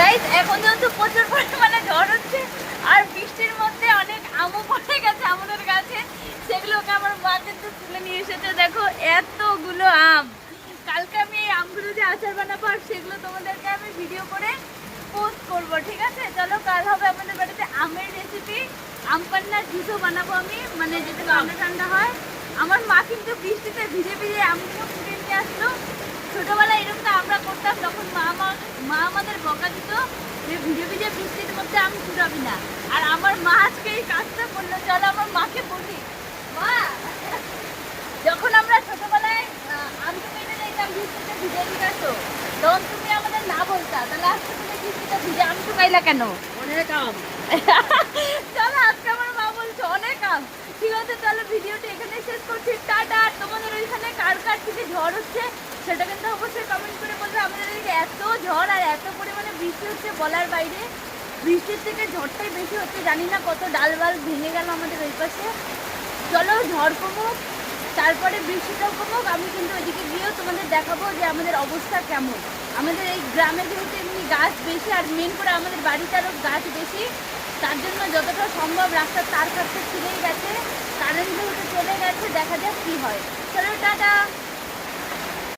Guys এখন যেহেতু প্রচুর পরিমাণে ঝড় হচ্ছে আর বৃষ্টির মধ্যে অনেক আমও পড়ে গেছে আমাদের গাছে, সেগুলোকে আমার মা কিন্তু তুলে নিয়ে এসেছে। দেখো এতগুলো আম, কালকে আমি এই আমগুলো যে আচার বানাবো আর সেগুলো তোমাদেরকে আমি ভিডিও করে পোস্ট করবো, ঠিক আছে? চলো কাল হবে আমাদের বাড়িতে আমের রেসিপি, আম পান্নার জুসও বানাবো আমি, মানে যেটা ঠান্ডা ঠান্ডা হয়। আমার মা কিন্তু বৃষ্টিতে ভিজে ভিজে আমগুলো তুলে নিয়ে আসলো। ছোটবেলায় এরকম আমরা করতাম, যখন মা আমাদের বকা দিত যে ভিজে ভিজে বৃষ্টির মধ্যে আম ছুটাবি না। আর আমার মা আজকে এই কাজটা করলো। চলো আমার মাকে বলি, মা যখন আমরা ছোটবেলায় আম তো কেটে যাইতাম বৃষ্টিতে ভিজে ভিজে আসো, তখন তুমি আমাদের না বলতা, তাহলে আজকে তুমি বৃষ্টিতে ভিজে আম শুকাইলা কেন? অনেক আম। চলো আজকে আমার মা বলছে অনেক আম। ঠিক আছে, চলো ভিডিওটা এখানে শেষ করছি, টাটা। তোমাদের ওইখানে কার কার থেকে ঝড় হচ্ছে সেটা কিন্তু অবশ্যই কমেন্ট করে বলবে। আমাদের এদিকে এত ঝড় আর এত পরিমাণে বৃষ্টি হচ্ছে বলার বাইরে, বৃষ্টির থেকে ঝড়টাই বেশি হচ্ছে। জানি না কত ডালবাল ভেঙে গেল আমাদের ওই পাশে। চলো ঝড় কমুক, তারপরে বৃষ্টিটাও কমুক, আমি কিন্তু ওইদিকে গিয়েও তোমাদের দেখাবো যে আমাদের অবস্থা কেমন। আমাদের এই গ্রামে যেহেতু এমনি গাছ বেশি আর মেন করে আমাদের বাড়িটারও গাছ বেশি, তার জন্য যতটা সম্ভব রাস্তার তার কাছে ছিঁড়েই গেছে, কারেন্ট যেহেতু চলে গেছে, দেখা যাক কী হয়। চলো টাটা।